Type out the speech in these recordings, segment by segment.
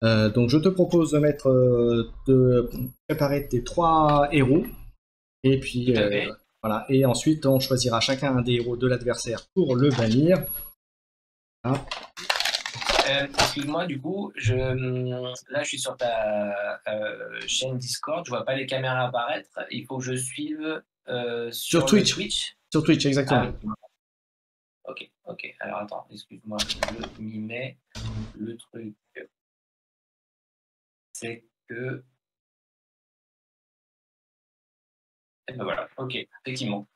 Donc je te propose de de préparer tes 3 héros. Et puis voilà. Et ensuite on choisira chacun un des héros de l'adversaire pour le bannir. Voilà. Excuse-moi, du coup, là je suis sur ta chaîne Discord, je vois pas les caméras apparaître. Il faut que je suive sur Twitch. Twitch. Sur Twitch, exactement. Ah, ok, ok. Alors attends, excuse-moi, je m'y mets. Le truc, c'est que. Et ben voilà, ok, effectivement,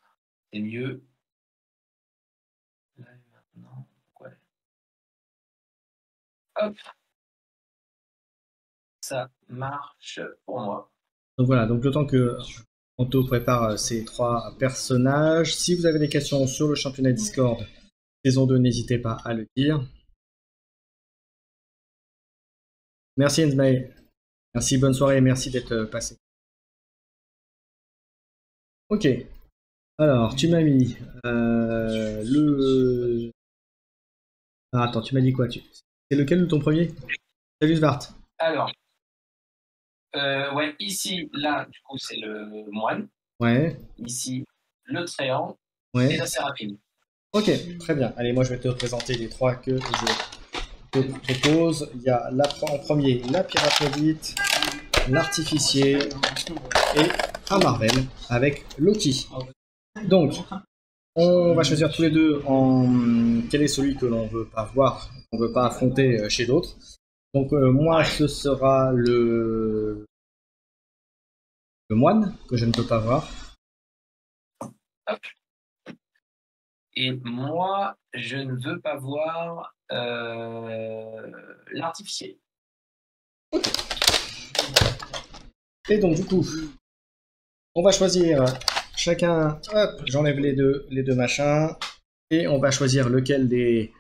c'est mieux. Là, maintenant, ouais. Hop, ça marche pour moi. Donc voilà, donc le temps que Anto prépare ces 3 personnages. Si vous avez des questions sur le championnat Discord saison 2, n'hésitez pas à le dire. Merci Enzmai. Merci, bonne soirée, merci d'être passé. Ok. Alors, tu m'as mis le... Ah, attends, tu m'as dit quoi? C'est lequel de ton premier? Salut Svart. Alors, ouais, ici, là, du coup, c'est le moine. Ouais. Ici, le tréant Ouais. et la séraphine. Ok, très bien. Allez, moi je vais te présenter les 3 que je te propose. Il y a en premier la pirate maudite, l'artificier et un Marvel avec Loki. Donc, on va choisir tous les deux quel est celui que l'on veut pas voir, qu'on veut pas affronter chez d'autres. Donc moi, ce sera le moine que je ne peux pas voir. Hop. Et moi, je ne veux pas voir l'artificier. Et donc du coup, on va choisir chacun. Hop, j'enlève les deux machins et on va choisir lequel des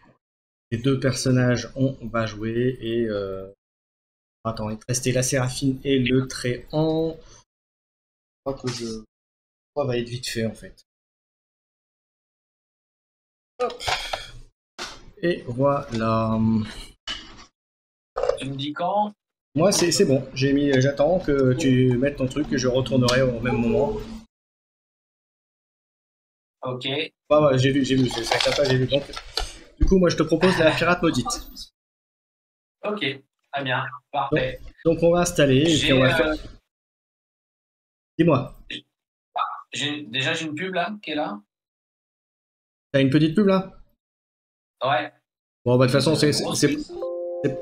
2 personnages on va jouer. Et attends, il te restait la séraphine et le tréant. Je crois que ça va être vite fait en fait. Hop. Et voilà. Tu me dis quand? Moi c'est bon, j'attends que tu mettes ton truc et je retournerai au même moment. Ok. Ah ouais, j'ai vu, ça pas, j'ai vu. Donc, du coup, moi je te propose la pirate maudite. Ok, très bien, parfait. Donc on va installer et puis on va faire. Dis-moi. Déjà, j'ai une pub là qui est là. T'as une petite pub là? Ouais. Bon, bah de toute façon,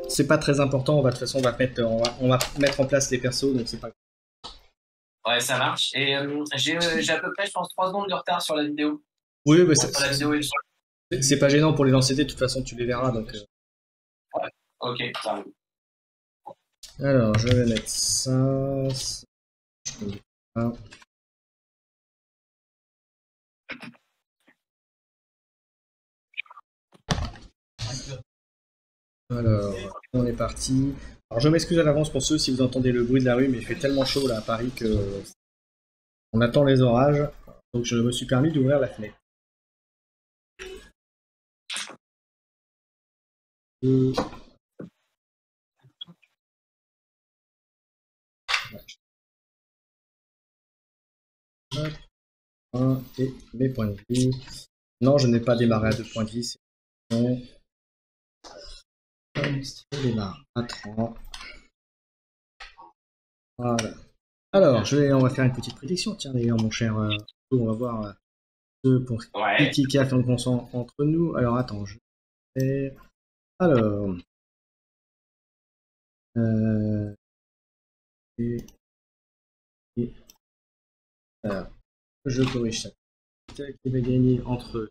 c'est pas très important. De toute façon, on va mettre en place les persos, donc c'est pas. Ouais, ça marche. Et j'ai à peu près, je pense, 3 secondes de retard sur la vidéo. Oui, mais Entre la vidéo et le son. c'est pas gênant pour les lancer, de toute façon, tu les verras. Donc, Ouais, ok, ça roule. alors, je vais mettre ça. Je peux mettre ça. Alors, on est parti. Alors, je m'excuse à l'avance pour ceux si vous entendez le bruit de la rue, mais il fait tellement chaud là à Paris que on attend les orages. Donc, je me suis permis d'ouvrir la fenêtre. Et mes points de vie. Non, je n'ai pas démarré à 2 points de vie. C'est bon. Je démarre à 3. Voilà. Alors, on va faire une petite prédiction. Tiens, d'ailleurs, mon cher, on va voir pour qui a fait un consent entre nous. Alors, attends, je vais. Alors. Et, alors, je corrige ça. Qui va gagner entre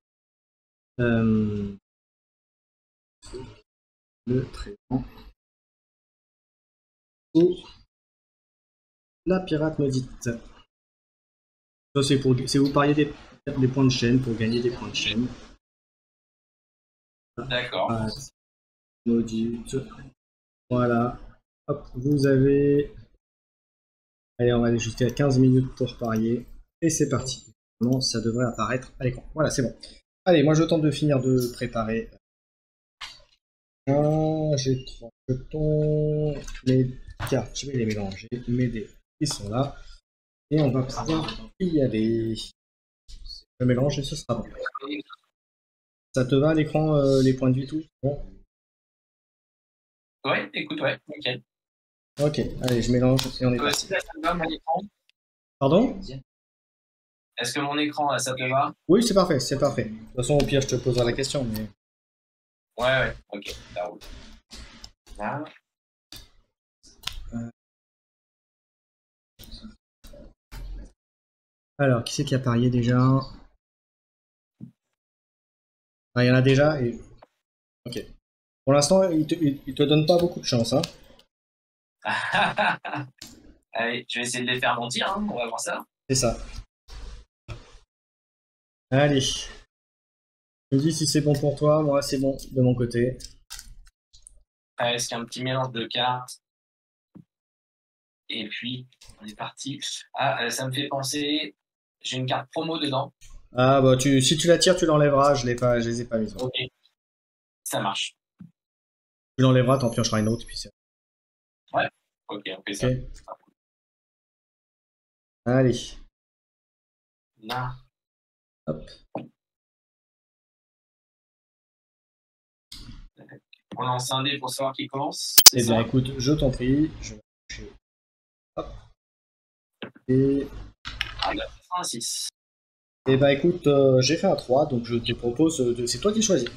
le tréant ou la pirate maudite. Ça, c'est vous pariez des points de chaîne pour gagner des points de chaîne. D'accord. Maudite. Voilà. Hop, vous avez. Allez, on va aller jusqu'à 15 minutes pour parier. Et c'est parti. Non, ça devrait apparaître à l'écran. Voilà, c'est bon. Allez, moi je tente de finir de préparer. j'ai 3 jetons. Les cartes, je vais les mélanger. Mes dés, ils sont là. Et on va pouvoir y aller. Je mélange et ce sera bon. Ça te va à l'écran, les points de vue, tout? Bon. Ouais, écoute, ouais, nickel. Ok, allez, je mélange et on est parti. Ça te va, mon écran? Pardon? Est-ce que mon écran, là, ça te va? Oui, c'est parfait, c'est parfait. De toute façon, au pire, je te poserai la question, mais... Ouais, ok, ça roule. Là. Alors, qui c'est qui a parié déjà? Ah, il y en a déjà et... Ok. Pour l'instant, il te donne pas beaucoup de chance, hein. Allez, je vais essayer de les faire mentir, hein, on va voir ça. C'est ça. Allez. Tu me dis si c'est bon pour toi, moi c'est bon de mon côté. Est-ce qu'il y a un petit mélange de cartes? Et puis, on est parti. Ah, ça me fait penser, j'ai une carte promo dedans. Ah bah si tu la tires, tu l'enlèveras, je les ai pas mis. Ok, ça marche. Tu l'enlèveras, t'en piocheras une autre, puis c'est... Ouais, ok, on fait ça. Ok. Allez. Là. Hop. On lance un dé pour savoir qui commence. Eh bien écoute, je t'en prie, je vais toucher. Hop. Et... Ah, bah, ça sera un 6. Eh ben écoute, j'ai fait un 3, donc je te propose de... C'est toi qui choisis.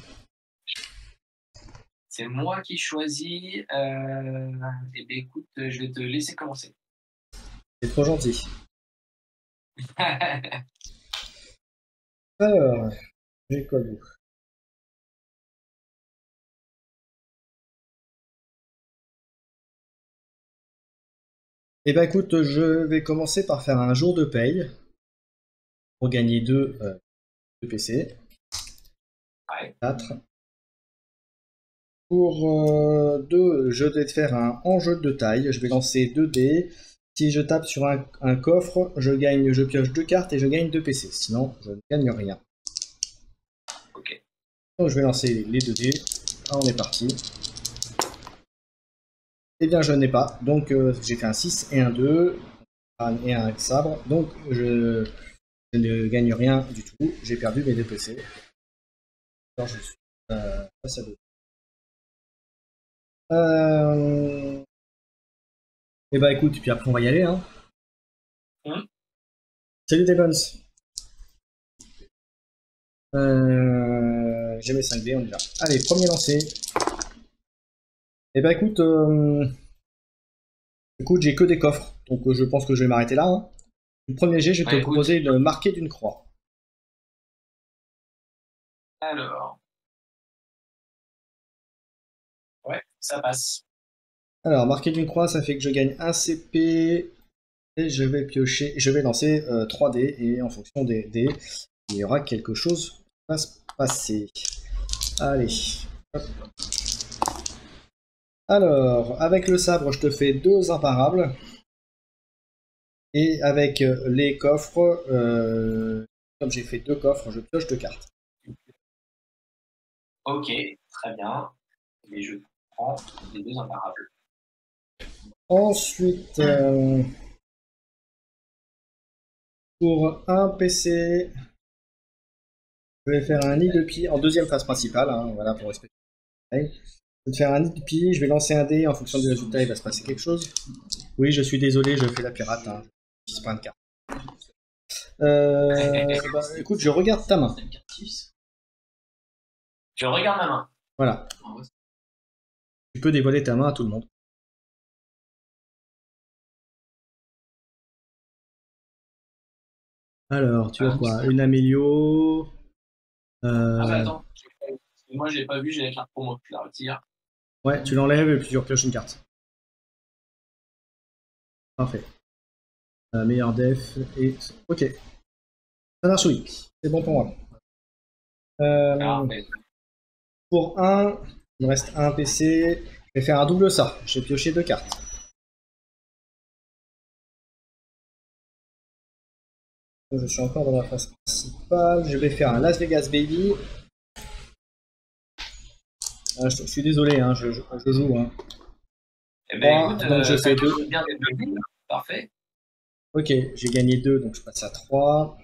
C'est moi qui choisis. Eh bien, écoute, je vais te laisser commencer. C'est trop gentil. Alors, j'ai quoi vous? Eh ben écoute, je vais commencer par faire un jour de paye pour gagner 2 PC. Ouais. 4. Pour 2, je vais te faire un enjeu de taille. Je vais lancer 2 dés. Si je tape sur un coffre, je pioche 2 cartes et je gagne 2 PC. Sinon, je ne gagne rien. Ok. Donc je vais lancer les 2 dés. Ah, on est parti. Eh bien, je n'ai pas. Donc j'ai fait un 6 et un 2. Et un sabre. Donc je ne gagne rien du tout. J'ai perdu mes 2 PC. Alors je suis face à 2. Et bah écoute, puis après on va y aller, hein. Salut Devons. J'ai mes 5 dés, on y va. Allez, premier lancé. Et bah écoute, j'ai que des coffres, donc je pense que je vais m'arrêter là, hein. Le premier jet, je vais te proposer de marquer d'une croix. Alors. Ouais, ça passe. Alors, marquer d'une croix, ça fait que je gagne 1 CP. Et je vais piocher, je vais lancer 3 dés, et en fonction des dés, il y aura quelque chose qui va se passer. Allez. Hop. Alors, avec le sabre, je te fais 2 imparables. Et avec les coffres, comme j'ai fait 2 coffres, je pioche 2 cartes. Ok, très bien. Et je prends les 2 imparables. Ensuite, pour un PC, je vais faire un nid de pie en deuxième phase principale, hein, voilà, pour respecter. Je vais faire un nid de pie, je vais lancer un dé, en fonction du résultat, il va se passer quelque chose. Oui, je suis désolé, je fais la pirate, hein. 6 points de carte. Bah, écoute, je regarde ta main. Je regarde ma main. Voilà. Tu peux dévoiler ta main à tout le monde. Alors, tu as quoi? Une Amélio. Ah bah attends, moi je l'ai pas vu, j'ai la carte pour moi, je la retire. Ouais, tu l'enlèves et puis tu repioches une carte. Parfait. Meilleur def et... Ok. Ça marche, oui. C'est bon pour moi. Pour un, il me reste un PC. Je vais faire un double ça. J'ai pioché 2 cartes. Je suis encore dans la phase principale. Je vais faire un Las Vegas Baby. Je suis désolé, hein, je joue. Hein. Eh ben, Trois, écoute, donc je ça fais 2. commence bien dès le début. Parfait. Ok, j'ai gagné 2, donc je passe à 3.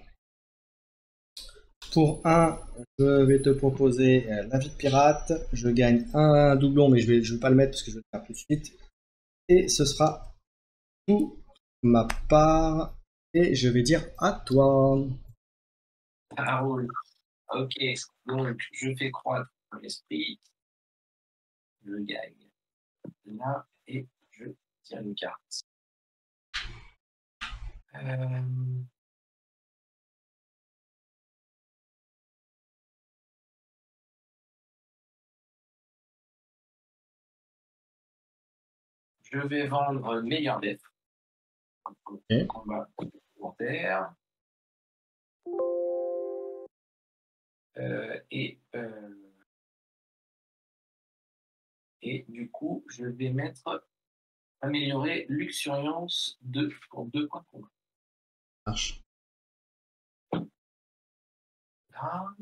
Pour 1, je vais te proposer la vie de pirate. Je gagne un doublon, mais je vais pas le mettre parce que je vais le faire tout de suite. Et ce sera tout ma part. Et je vais dire à toi. Ça roule. Ok, donc je fais croître l'esprit. Je gagne là et je tire une carte. Je vais vendre meilleur def. Ok. Combat complémentaire. Et du coup, je vais mettre améliorer luxuriance 2 pour 2 points de combat. Marche. Là.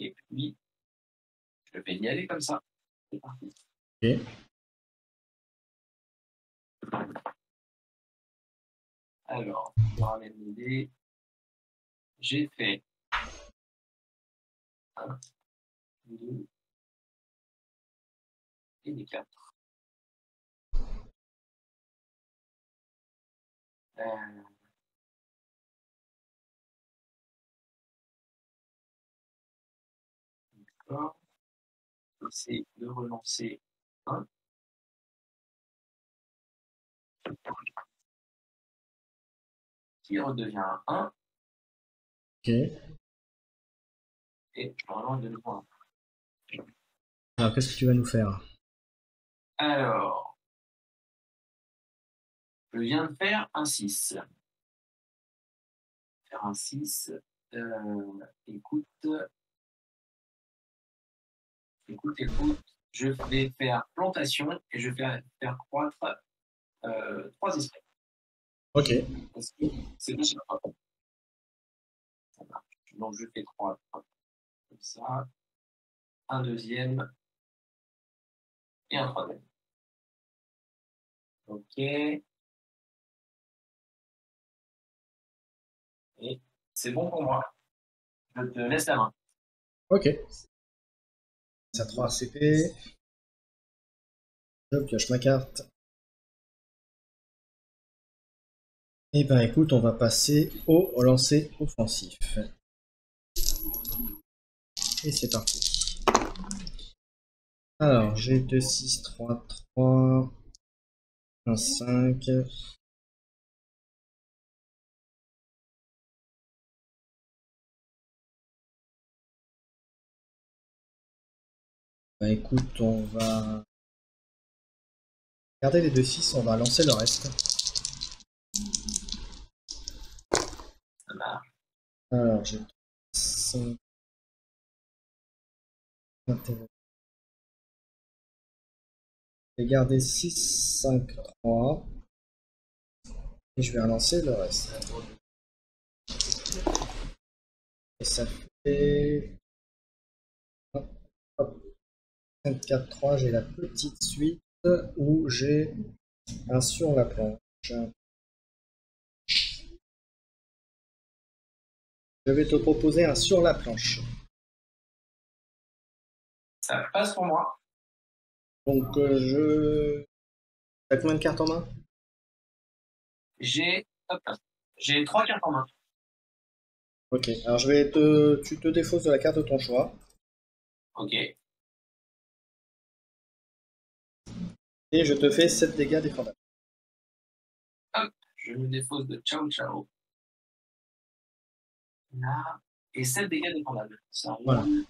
Et puis, je vais y aller comme ça. C'est parti. Ok. Alors, je ramène l'idée. J'ai fait 1, 2 et des 4. D'accord. J'essaie de relancer 1. Qui redevient 1. Ok. Et je relance de nouveau 1. Alors, qu'est-ce que tu vas nous faire? Alors, je viens de faire un 6. Faire un 6. Écoute, je vais faire plantation et je vais faire croître 3 esprits. Ok. Parce que c'est déjà pas bon. Ça marche. Donc je fais 3 comme ça. Un deuxième et un troisième. Ok. Et c'est bon pour moi. Je te laisse la main. Ok. Ça 3 CP. Je pioche ma carte. Et ben écoute, on va passer au lancer offensif. Et c'est parti. Alors, j'ai 2, 6, 3, 3, 1, 5. Bah écoute, on va garder les 2, 6, on va lancer le reste. Ça marche. Alors, j'ai 5. Je vais garder 6, 5, 3. Et je vais relancer le reste. Et ça fait... Hop, hop. 5, 4, 3, j'ai la petite suite où j'ai un sur la planche. Je vais te proposer un sur la planche. Ça passe pour moi. Donc T'as combien de cartes en main? J'ai 3 cartes en main. Ok, alors tu te défausses de la carte de ton choix. Ok. Et je te fais 7 dégâts défendables. Hop, je me défausse de Ciao Ciao. Là. Et 7 dégâts défendables. Ça Voilà. roule.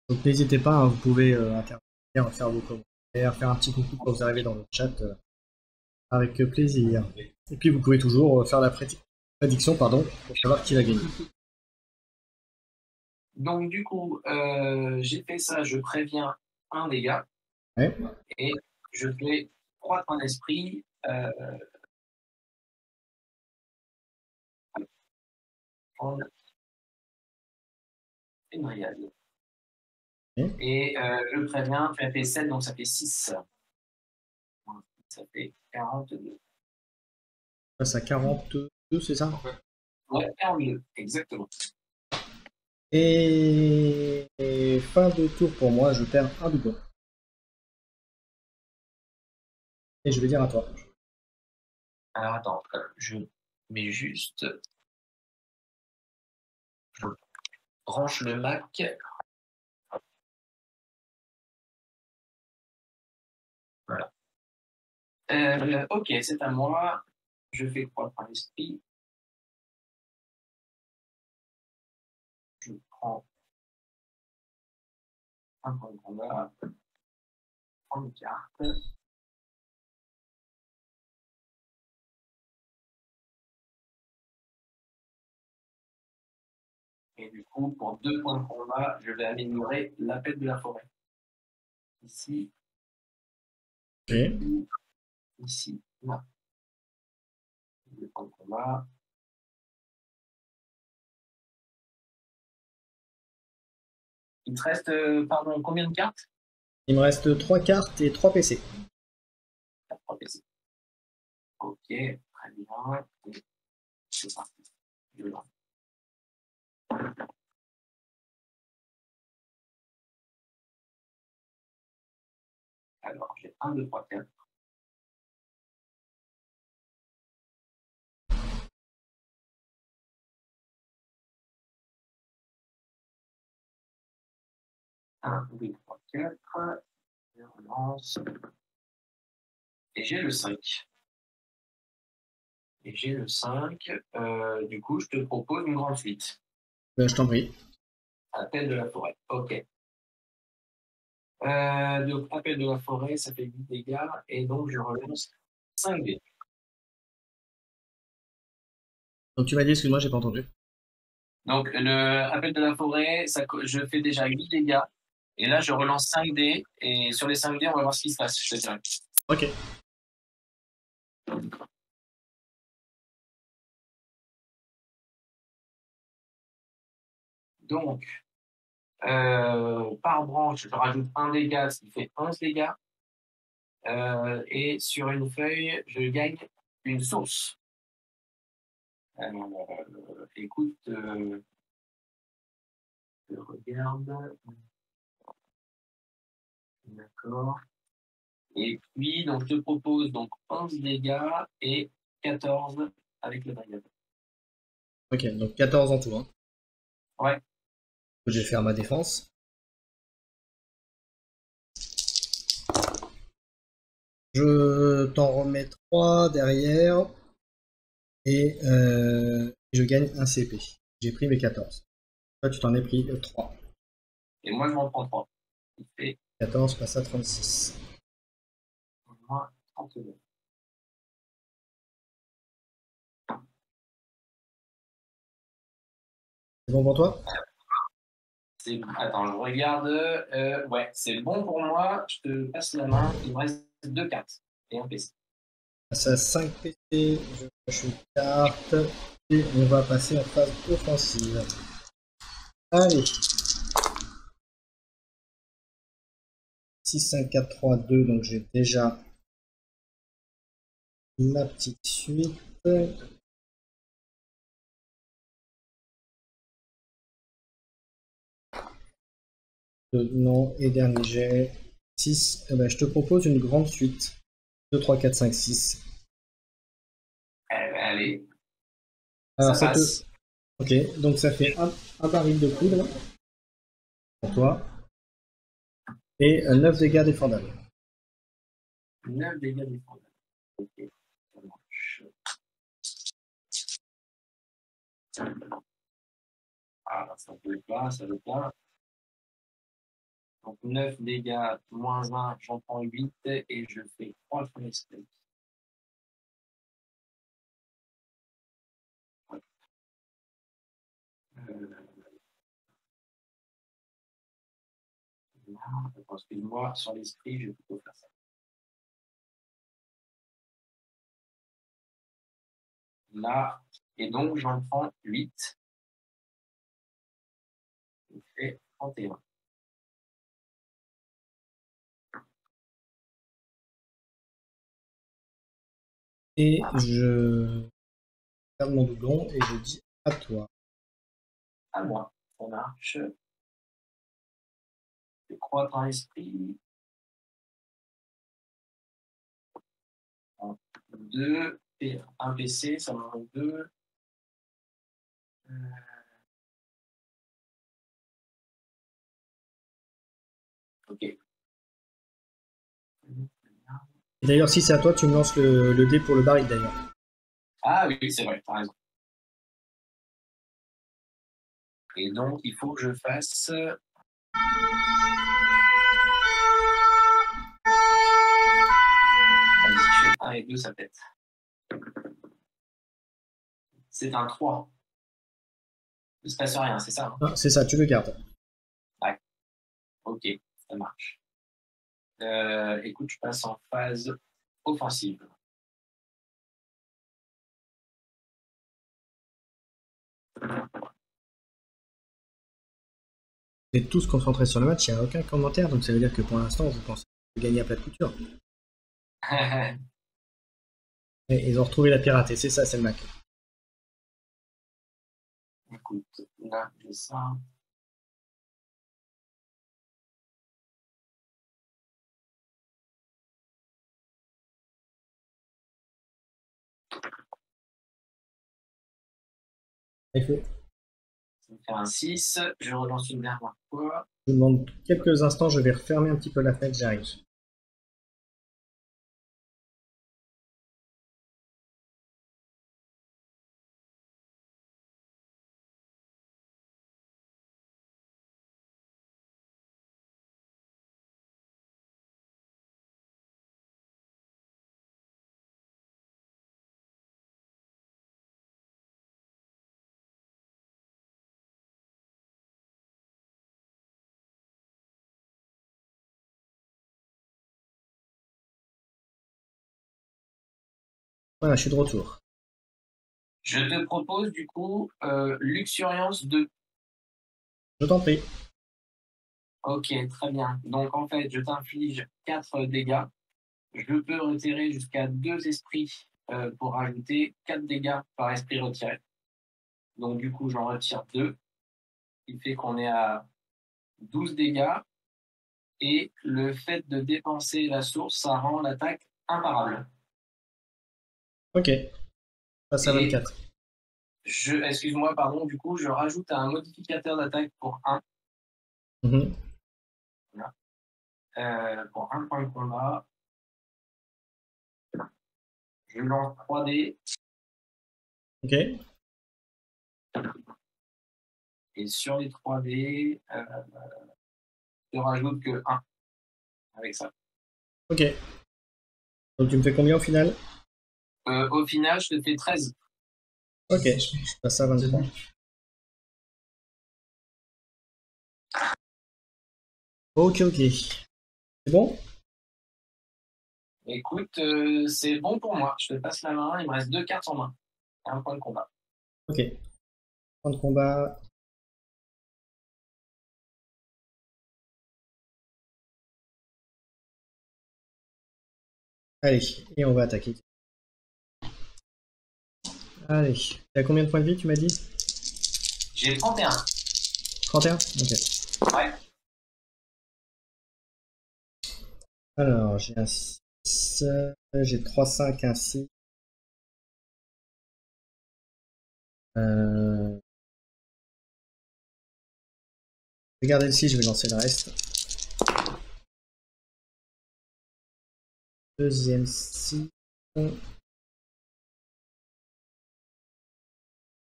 Donc n'hésitez pas, hein, vous pouvez intervenir, faire vos commentaires, faire un petit coucou quand vous arrivez dans le chat, avec plaisir. Et puis vous pouvez toujours faire la prédiction pour savoir qui va gagner. Donc du coup, j'ai fait ça, je préviens un dégât Ouais. et je fais 3 points d'esprit, prendre une rayade. Ok. Et je préviens, tu as fait 7, donc ça fait 6. Ça fait 42. On passe à 42, c'est ça? Ouais, 42, exactement. Et fin de tour pour moi, je perds un doublon. Et je vais dire à toi. Alors attends, je mets juste, je branche le Mac. Voilà. Ok, c'est à moi. Je fais 3 points d'esprit. Je prends un point de combat, je prends une carte. Et du coup, pour 2 points de combat, je vais améliorer l'appel de la forêt. Ici, Ok. ici, là. 2 points de combat. Il te reste, pardon, combien de cartes? Il me reste 3 cartes et 3 PC. 3 PC. Ok, très bien. Et c'est parti. Je lance. Alors, j'ai 1, 2, 3, 4. 1, 2, 3, 4. Je relance. Et j'ai le 5. Et j'ai le 5. Du coup, je te propose une grande suite. Ben, je t'en prie. Appel de la forêt. Ok. Donc, appel de la forêt, ça fait 8 dégâts. Et donc, je relance 5 dés. Donc tu m'as dit, excuse-moi, j'ai pas entendu. Donc, le appel de la forêt, je fais déjà 8 dégâts. Et là, je relance 5 dés. Et sur les 5 dés, on va voir ce qui se passe, je te dirai. Ok. Donc, par branche, je rajoute 1 dégât, ce qui fait 11 dégâts. Et sur une feuille, je gagne une source. Écoute, je regarde. D'accord. Et puis, donc, je te propose donc 11 dégâts et 14 avec le variable. Ok, donc 14 en tout. Hein. Ouais. Je vais faire ma défense. Je t'en remets 3 derrière. Et je gagne un CP. J'ai pris mes 14. Toi, tu t'en es pris 3. Et moi, je m'en prends 3. Il fait 14 passe à 36. moins 39. C'est bon pour toi? Attends, je regarde. Ouais, c'est bon pour moi. Je te passe la main. Il me reste 2 cartes et un PC. Passe à 5 PT, je coche une carte. Et on va passer en phase offensive. Allez. 6, 5, 4, 3, 2. Donc j'ai déjà ma petite suite. Non, et dernier jet. 6. Eh ben, je te propose une grande suite. 2, 3, 4, 5, 6. Allez, Alors ça ça te... passe. Ok, donc ça fait un baril de poudre pour toi. Et 9 dégâts défendables. 9 dégâts défendables. Ok, ça marche. Ah, ça ne veut pas, ça ne veut pas. Donc 9 dégâts, moins 1, j'en prends 8 et je fais 3 points d'esprit. Excuse-moi, sur l'esprit, je vais plutôt faire ça. Là, et donc j'en prends 8. Je fais 31. Et je garde mon doublon et je dis à toi. À moi, ça marche. Je crois dans l'esprit. 2, et un PC, ça m'en manque 2. Ok. Et d'ailleurs, si c'est à toi, tu me lances le dé pour le baril d'ailleurs. Ah oui, c'est vrai, t'as raison. Et donc, il faut que je fasse. Allez, si je fais 1 et 2, ça pète. C'est un 3. Il ne se passe rien, c'est ça, hein? Ah, c'est ça, tu le gardes. Ouais. Ok, ça marche. Écoute, je passe en phase offensive. Vous êtes tous concentrés sur le match, il n'y a aucun commentaire, donc ça veut dire que pour l'instant, vous pensez gagner à plat de couture. Et ils ont retrouvé la piraterie, c'est ça, c'est le Mac. Écoute, là, j'ai ça. Il faut. Ça me fait un 6. Je relance une dernière fois. Je vous demande quelques instants, je vais refermer un petit peu la fenêtre, j'arrive. Voilà, je suis de retour. Je te propose du coup Luxuriance 2. Je t'en prie. Ok, très bien. Donc en fait, je t'inflige 4 dégâts. Je peux retirer jusqu'à 2 esprits pour rajouter 4 dégâts par esprit retiré. Donc du coup, j'en retire 2. Il fait qu'on est à 12 dégâts. Et le fait de dépenser la source, ça rend l'attaque imparable. Ok. Passe à 24. Excuse-moi, pardon, du coup, je rajoute un modificateur d'attaque pour 1. Mhm. Voilà. Pour 1 point de combat. Je lance 3 dés. Ok. Et sur les 3 dés, je rajoute que 1 avec ça. Ok. Donc tu me fais combien au final? Au final, je te fais 13. Ok, je passe à 23. Ok, ok. C'est bon? Écoute, c'est bon pour moi. Je te passe la main. Il me reste 2 cartes en main. Et un point de combat. Ok. Point de combat. Allez, et on va attaquer. Allez. Tu as combien de points de vie, tu m'as dit? J'ai 31. 31? Ok. Ouais. Alors, j'ai un 6, j'ai 3, 5, un 6. Je vais garder le 6, je vais lancer le reste. Deuxième 6.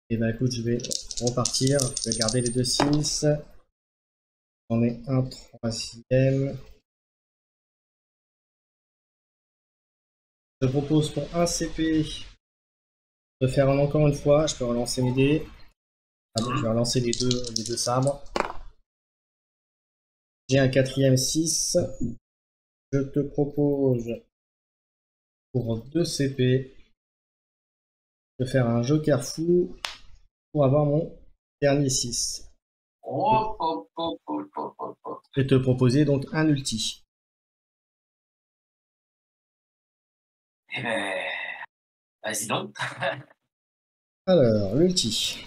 Et bah écoute, je vais repartir. Je vais garder les deux 6. J'en ai un troisième. Je propose pour un CP de faire encore une fois. Je peux relancer mes dés. Ah bon, je vais relancer les deux sabres. J'ai un quatrième 6. Je te propose, pour 2 CP, de faire un joker fou pour avoir mon dernier 6. Hop, hop, hop, hop, hop, hop, hop. Je vais te proposer donc un ulti. Eh ben, vas-y donc. Alors, l'ulti.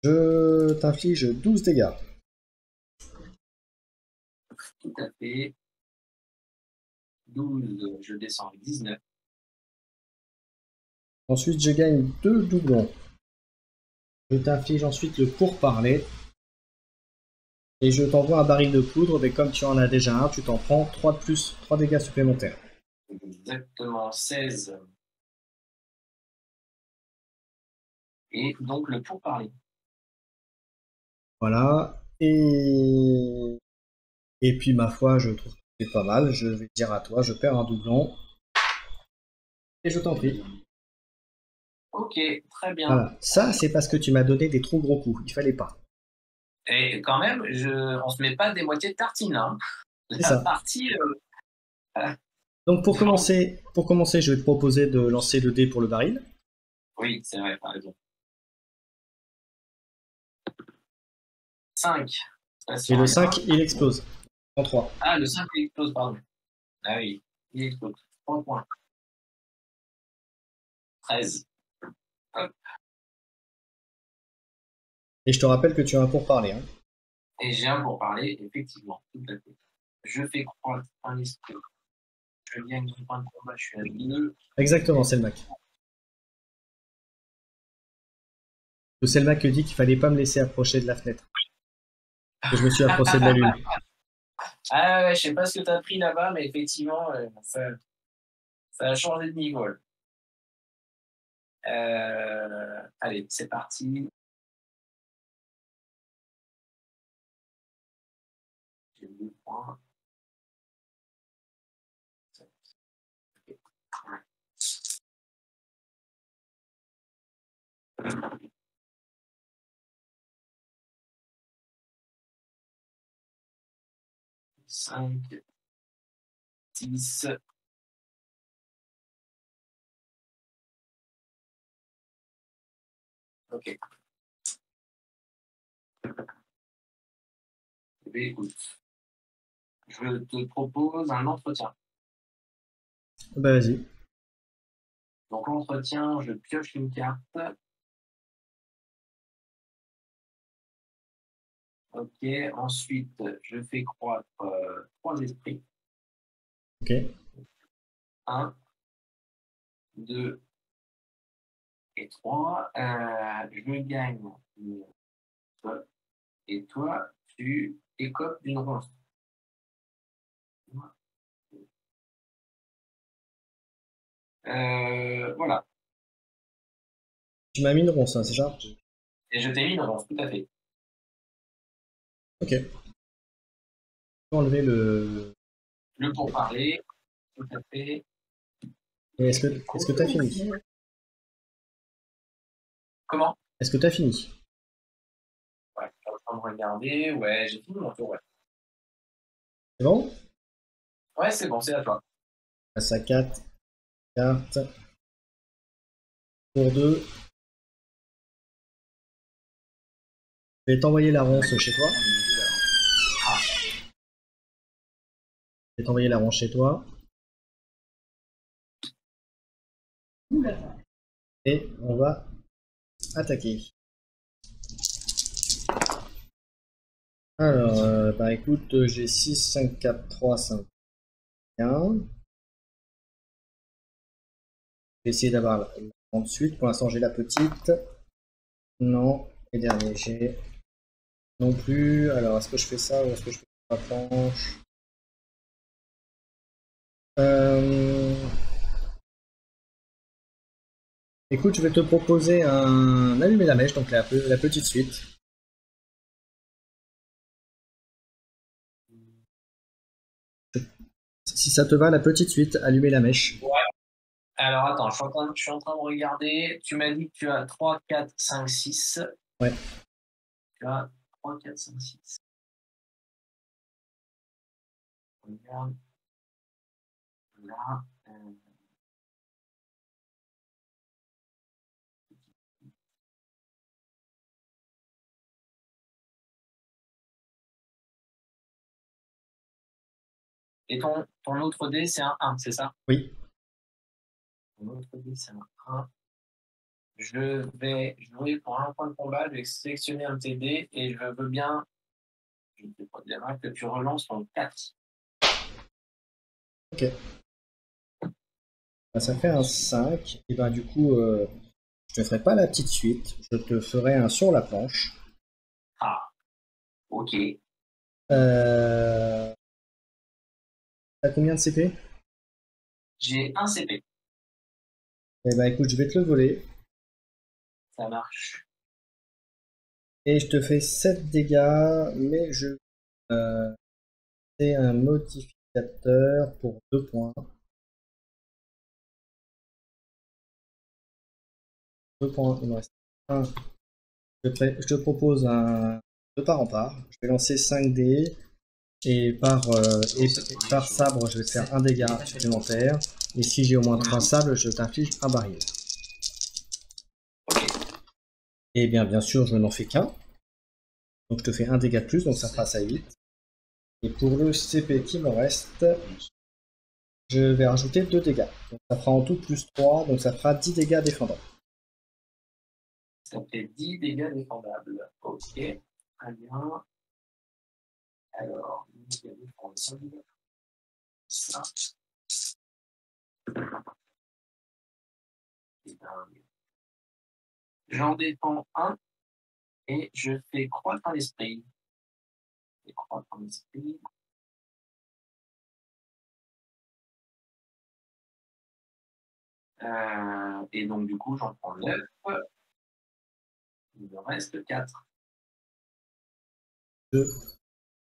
Je t'inflige 12 dégâts. Tout à fait. 12, je descends 19. Ensuite, je gagne 2 doublons. Je t'inflige ensuite le pourparler. Et je t'envoie un baril de poudre, mais comme tu en as déjà un, tu t'en prends 3 de plus, 3 dégâts supplémentaires. Exactement 16. Et donc le pourparler. Voilà. Et puis, ma foi, je trouve que c'est pas mal. Je vais dire à toi, je perds un doublon. Et je t'en prie. Ok, très bien. Voilà. Ça, c'est parce que tu m'as donné des trop gros coups. Il fallait pas. Et quand même, on se met pas des moitiés de tartine, hein. C'est La ça. partie. Donc, pour commencer, je vais te proposer de lancer le dé pour le baril. Oui, c'est vrai, par exemple. 5. Et le 5, il explose. En 3. Ah, le 5, il explose, pardon. Ah oui, il explose. 3 points. 13. Hop. Et je te rappelle que tu as un pourparler. Hein. Et j'ai un pour parler, effectivement, tout à fait. Je fais croître un esprit. Je gagne 2 points de combat, je suis à 2. Exactement, c'est le Mac. Le Selmac dit qu'il fallait pas me laisser approcher de la fenêtre. Que je me suis approché de la lune. Ah ouais, je sais pas ce que tu as pris là-bas, mais effectivement, ça a changé de niveau. Allez, c'est parti. J'ai 2 points. 5, 6. Ok. Eh bien, écoute, je te propose un entretien. Bah vas-y. Donc, entretien, je pioche une carte. Ok. Ensuite, je fais croître 3 esprits. Ok. 1, 2 et 3. Je gagne une seule. Et toi, tu écopes d'une ronce. Voilà. Tu m'as mis une ronce, hein, c'est ça? Et je t'ai mis une ronce, tout à fait. Ok. Je peux enlever le. Le pourparler, tout à fait. Et est-ce que t'as fini? Comment? Est-ce que t'as fini? Ouais, je suis en train de regarder. Ouais, j'ai fini mon tour, ouais. C'est bon? Ouais, c'est bon, c'est à toi. Passe à 4 cartes. Pour 2. Je vais t'envoyer la ronce chez toi. Je vais t'envoyer la ronce chez toi. Et on va attaquer. Alors, bah écoute, j'ai 6, 5, 4, 3, 5, 1. Je vais essayer d'avoir la grande suite. Pour l'instant, j'ai la petite. Non. Et dernier, j'ai non plus. Alors, est-ce que je fais ça ou est-ce que je fais la planche? Euh, Écoute, je vais te proposer un allumer la mèche, donc la petite suite. Si ça te va, la petite suite, allumer la mèche. Ouais. Alors, attends, je suis en train de regarder. Tu m'as dit que tu as 3, 4, 5, 6. Ouais. Tu as 3, 4, 5, 6. regarde. Là. Et ton autre dé, c'est un 1, c'est ça? Oui. Ton autre dé, c'est un 1. Je vais jouer pour un point de combat, je vais sélectionner un de tes dés et je veux bien, je ne te pas dire que tu relances ton 4. Ok. Bah, ça fait un 5. Et ben du coup, je te ferai pas la petite suite. Je te ferai un sur la planche. Ah, ok. T'as combien de CP? J'ai un CP, Eh ben écoute, je vais te le voler. ça marche. Et je te fais 7 dégâts, mais je fais un modificateur pour 2 points. 2 points, il me reste 1. Je te propose un de part en part. Je vais lancer 5 dés. Et par sabre, je vais te faire un dégât supplémentaire. Et si j'ai au moins 3 sables, je t'inflige un baril. Et bien sûr, je n'en fais qu'un. Donc je te fais un dégât de plus, donc ça passe à 8. Et pour le CP qui me reste, je vais rajouter 2 dégâts. Donc ça fera en tout plus 3, donc ça fera 10 dégâts défendants. Ça fait 10 dégâts défendables. Ok, très bien. Alors, dégâts défendables. Ça. J'en défends un et je fais croître un esprit. Et croître un esprit. Et donc, du coup, j'en prends 9. Il me reste 4. Je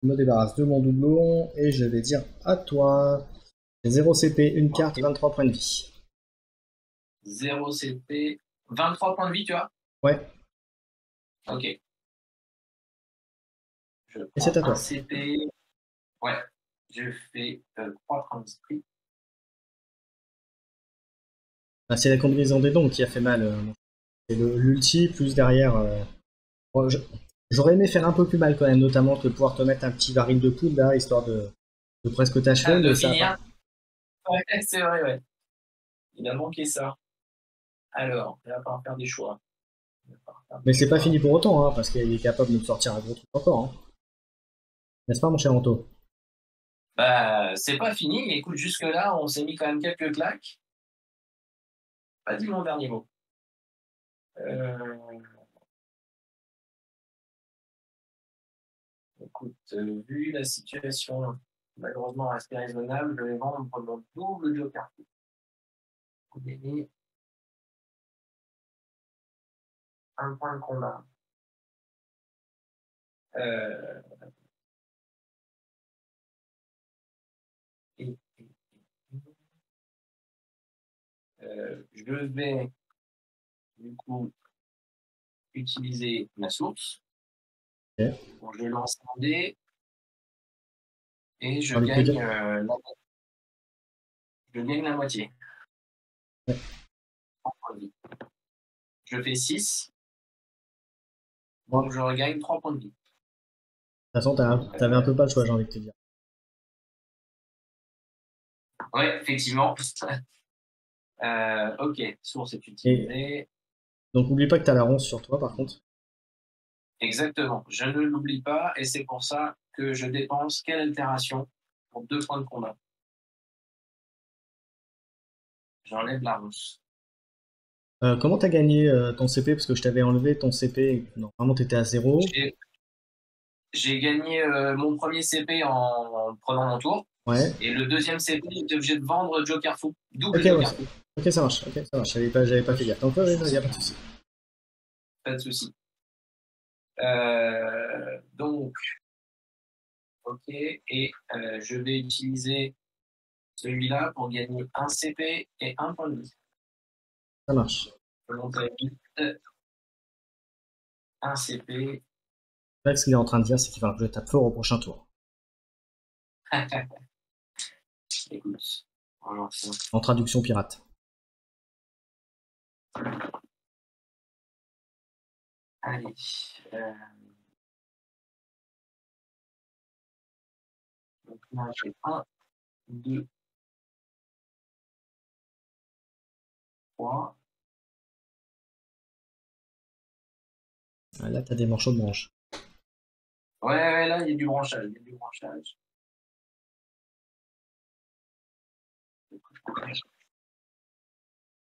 me débarrasse de mon doublon et je vais dire à toi. 0 CP, une carte, 23 points de vie. 0 CP. 23 points de vie, tu vois? Ouais, Ok. Je et c'est prends à un toi. CP. Ouais. Je fais croître un esprit. Ah, c'est la combinaison des dons qui a fait mal. C'est l'ulti plus derrière. Bon, j'aurais aimé faire un peu plus mal quand même, notamment que pouvoir te mettre un petit varil de poudre là, histoire de presque t'achever, De mais ça a finir. pas. Ouais, c'est vrai, ouais. Il a manqué ça. Alors, il va falloir faire des choix. Mais c'est pas fini pour autant, hein, parce qu'il est capable de me sortir un gros truc encore. Hein. N'est-ce pas, mon cher Anto? Bah, c'est pas fini. Écoute, jusque-là, on s'est mis quand même quelques claques. Pas dit mon dernier mot. Écoute, vu la situation malheureusement restée raisonnable, je vais vendre mon double joker. Pour gagner un point de combat. Euh, et, je vais du coup utiliser ma source. Ok. Bon, je lance un dé et J'ai envie de te dire. je gagne la moitié. Ouais. Je fais 6, Bon, donc je regagne 3 points de vie. de toute façon, t'avais un peu pas le choix, j'ai envie de te dire. Oui, effectivement. Ok, source est Et utilisée. donc, oublie pas que t'as la ronce sur toi, par contre. Exactement, je ne l'oublie pas et c'est pour ça que je dépense quelle altération pour 2 points de combat. J'enlève la rousse. Comment t'as gagné ton CP? Parce que je t'avais enlevé ton CP. Normalement, t'étais à 0. J'ai j'ai gagné mon premier CP en prenant mon tour Ouais. et le deuxième CP, j'étais obligé de vendre Joker Fou, Ok, double ouais, Joker Fou. ok, ça marche. Ok, ça marche. J'avais pas fait gaffe. Donc, ouais, ouais, y a pas de souci. Pas de souci. Donc, ok, et je vais utiliser celui-là pour gagner un CP et un point de vie. Ça marche. Je monte à 8, un CP. Là, ce qu'il est en train de dire, c'est qu'il va que je tape fort au prochain tour. Écoute, alors, En traduction pirate. allez. Donc là, j'ai 1, 2, 3. Là, tu as des morceaux de branche. Ouais, là, il y a du branchage. Il y a du branchage.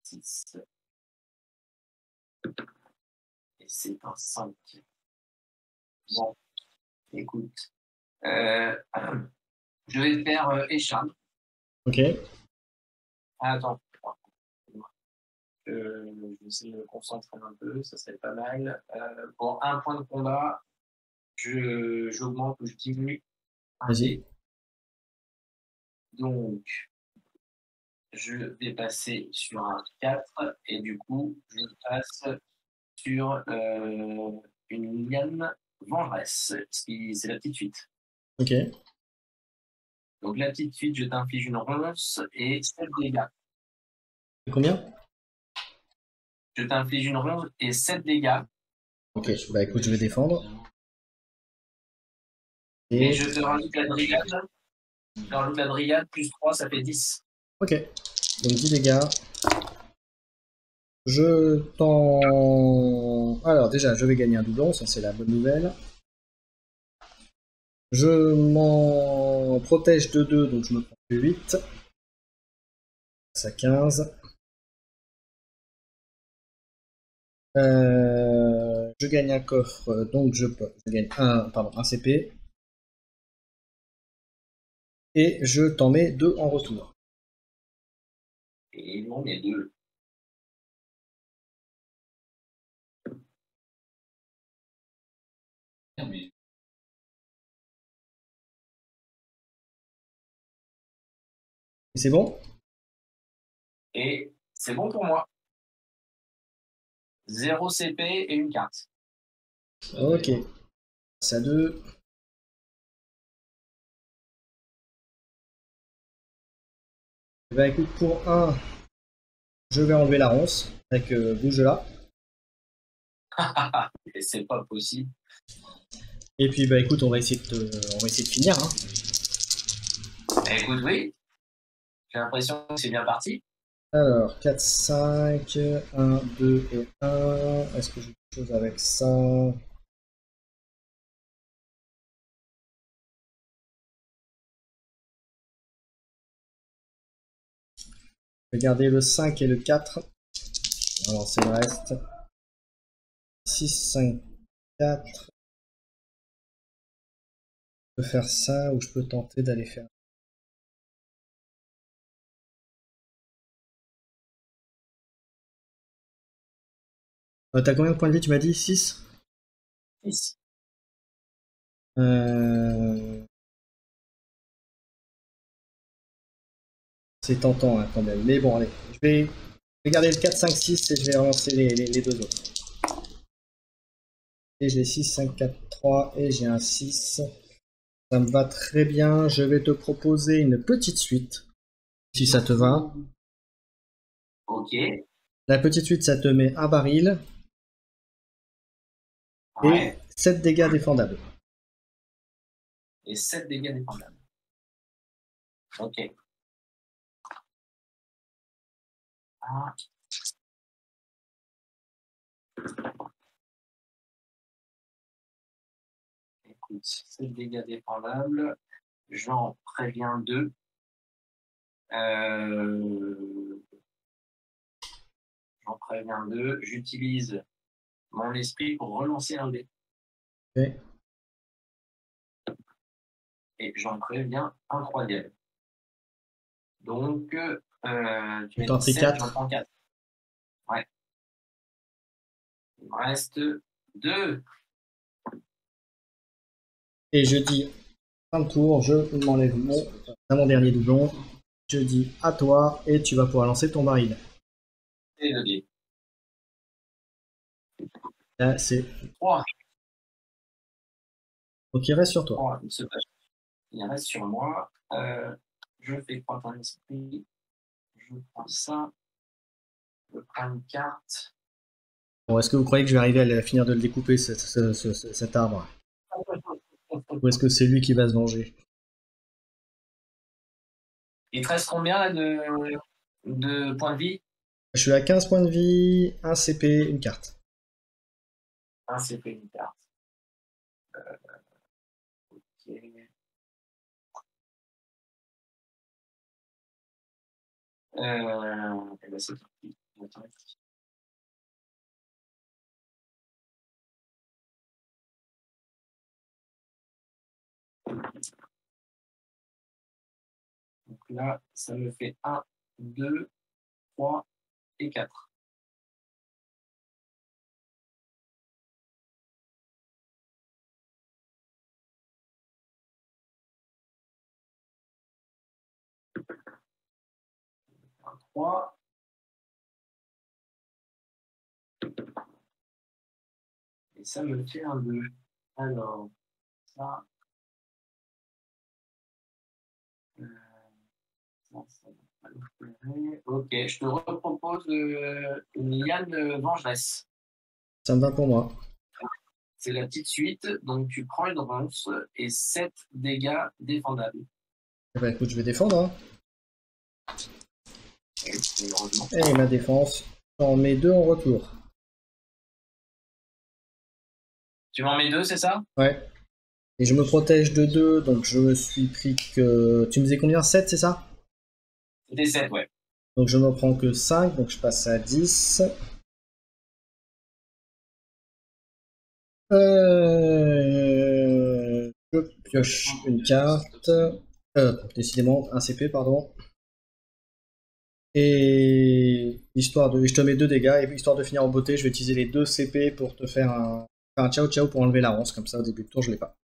6. Et c'est un 5. Bon, écoute. Je vais faire écharpe. Ok. Attends. Je vais essayer de me concentrer un peu, ça serait pas mal. Pour un point de combat, j'augmente ou je diminue un Vas-y. dé. Donc, je vais passer sur un 4 et du coup, je passe sur une liane vengeresse. C'est la petite suite. Ok. Donc, la petite suite, je t'inflige une ronce et 7 dégâts. Combien? Je t'inflige une ronce et 7 dégâts. Ok, bah écoute, je vais défendre. Et je te rajoute la dryade. Je te rajoute la dryade, plus 3, ça fait 10. Ok. Donc 10 dégâts. Je t'en... Alors déjà, je vais gagner un doublon, ça c'est la bonne nouvelle. Je m'en protège de 2, donc je me prends 8. Ça 15. Je gagne un coffre, donc je gagne un CP. Et je t'en mets 2 en retour. Et on est 2. Et c'est bon? Et c'est bon pour moi. 0 CP et une carte. Ok. Ça 2. Bah écoute, pour 1, je vais enlever la ronce avec bouge là. Et c'est pas possible. Et puis bah écoute, on va essayer de finir. Hein. Écoute, oui. J'ai l'impression que c'est bien parti. Alors, 4, 5, 1, 2 et 1. Est-ce que j'ai quelque chose avec ça? Je vais garder le 5 et le 4. Alors, c'est le reste. 6, 5, 4. Je peux faire ça ou je peux tenter d'aller faire. T'as combien de points de vie, tu m'as dit? 6? 6. C'est tentant hein, quand même. Mais bon, allez. Je vais garder le 4, 5, 6 et je vais relancer les deux autres. Et j'ai 6, 5, 4, 3 et j'ai un 6. Ça me va très bien. Je vais te proposer une petite suite, si ça te va. Ok. La petite suite, ça te met un baril et Ouais. 7 dégâts défendables. Et 7 dégâts défendables. Ok. Ah. Écoute, 7 dégâts défendables. J'en préviens 2. J'en préviens 2. J'utilise mon esprit pour relancer un dé. Okay. Et j'en préviens un troisième. Donc, tu t'en as dit 7, 4. j'en prends 4. Ouais. Il me reste 2. Et je dis, fin de tour, je m'enlève mon dernier doublon. Je dis à toi et tu vas pouvoir lancer ton baril. Et le dé. Là, c'est... 3. Donc il reste sur toi. 3. Il reste sur moi. Je fais croître un esprit. Je prends ça. Je prends une carte. Bon, est-ce que vous croyez que je vais arriver à finir de le découper, cet arbre? Ou est-ce que c'est lui qui va se venger? Il te reste combien là de points de vie? Je suis à 15 points de vie, 1 CP, une carte. Un CP, une carte. Ok. Eh ben c'est parti. Donc là, ça me fait 1, 2, 3 et 4. Un 3. Et ça me fait un 2. Alors, ça. Ça va pas le faire. Ok, je te repropose une liane vengeresse. Ça me va pour moi. C'est la petite suite, donc tu prends une ronce et 7 dégâts défendables. Eh ben, écoute, je vais défendre. Hein. Heureusement. Et ma défense, j'en mets 2 en retour. Tu m'en mets 2, c'est ça? Ouais. Et je me protège de 2, donc je me suis pris que... Tu me disais combien? 7, c'est ça? C'était 7, ouais. Donc je n'en prends que 5, donc je passe à 10. Je pioche une carte. Décidément, un CP, pardon. Et histoire de... Je te mets 2 dégâts, et histoire de finir en beauté, je vais utiliser les 2 CP pour te faire un ciao ciao pour enlever la ronce, comme ça au début de tour je l'ai pas.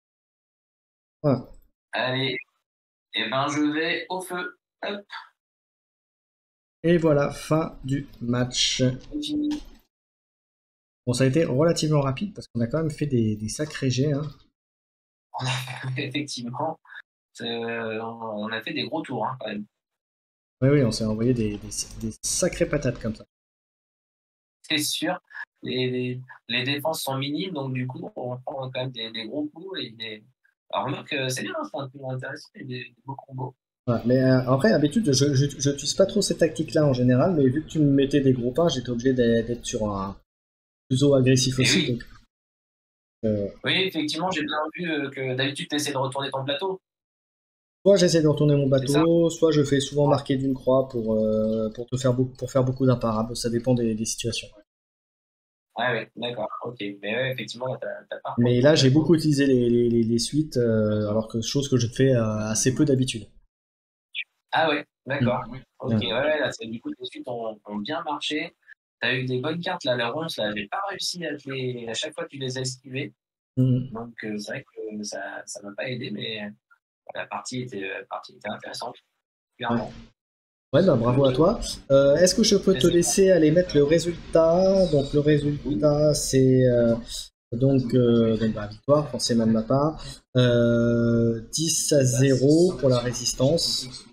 Voilà. Allez, et ben je vais au feu. Hop. Et voilà, fin du match. C'est fini. Bon, ça a été relativement rapide parce qu'on a quand même fait des sacrés jets. Hein. Effectivement, on a fait des gros tours hein, quand même. Oui, oui, on s'est envoyé des sacrées patates comme ça. C'est sûr. Les défenses sont minimes, donc du coup, on prend quand même des gros coups. Alors, remarque, c'est bien, c'est un peu intéressant, il y a des beaux combos. Ouais, mais après, d'habitude, je n'utilise pas trop cette tactique-là en général, mais vu que tu me mettais des gros pains, j'étais obligé d'être sur un fuseau agressif aussi. Oui. Donc, oui, effectivement, j'ai bien vu que d'habitude, tu essaies de retourner ton plateau. soit j'essaie de retourner mon bateau, soit je fais souvent marquer d'une croix pour faire beaucoup d'imparables. Ça dépend des situations. Ouais, d'accord, ok. Mais ouais, effectivement, t'as pas. Mais là, j'ai beaucoup utilisé les suites, alors que chose que je fais assez peu d'habitude. Ah ouais, d'accord. Ok, Ouais. ouais, là, du coup, les suites ont bien marché. T'as eu des bonnes cartes, là, la ronce, là, j'ai pas réussi à chaque fois, tu les as esquivées. Donc, c'est vrai que ça m'a pas aidé, mais la partie était intéressante, clairement. Ouais, bah, bravo à toi. Est-ce que je peux te laisser aller mettre le résultat? Donc le résultat c'est donc bah, victoire, forcément de ma part. 10-0 pour la résistance.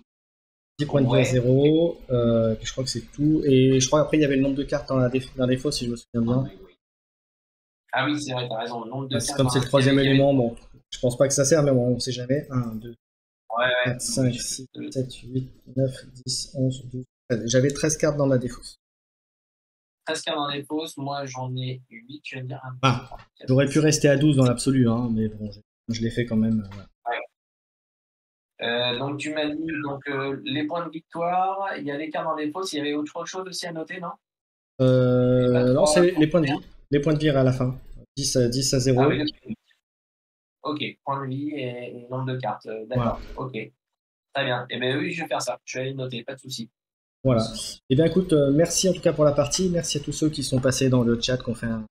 10 points de vie à 0. Je crois que c'est tout. Et je crois qu'après il y avait le nombre de cartes dans la défaut si je me souviens bien. Ah oui, c'est vrai, t'as raison. Le nombre de cartes comme c'est le troisième élément, bon, je pense pas que ça sert, mais bon, on sait jamais. 1, 2, 4, 5, 6, 7, 8, 9, 10, 11, 12, 13. J'avais 13 cartes dans ma défausse. 13 cartes dans les fausses, moi j'en ai 8, je vais dire. J'aurais pu rester à 12 dans l'absolu, hein, mais bon, je l'ai fait quand même. Donc tu m'as dit donc, les points de victoire, il y a les cartes dans les fausses, il y avait autre chose aussi à noter, non? Non, c'est les points de vie. Les points de vie à la fin. 10 à 0. Ah, oui, ok, point de vie et nombre de cartes. D'accord, voilà. Ok. Très bien. Eh bien oui, je vais faire ça. Je vais aller le noter, pas de souci. Voilà. Eh bien écoute, merci en tout cas pour la partie. Merci à tous ceux qui sont passés dans le chat, qui ont fait un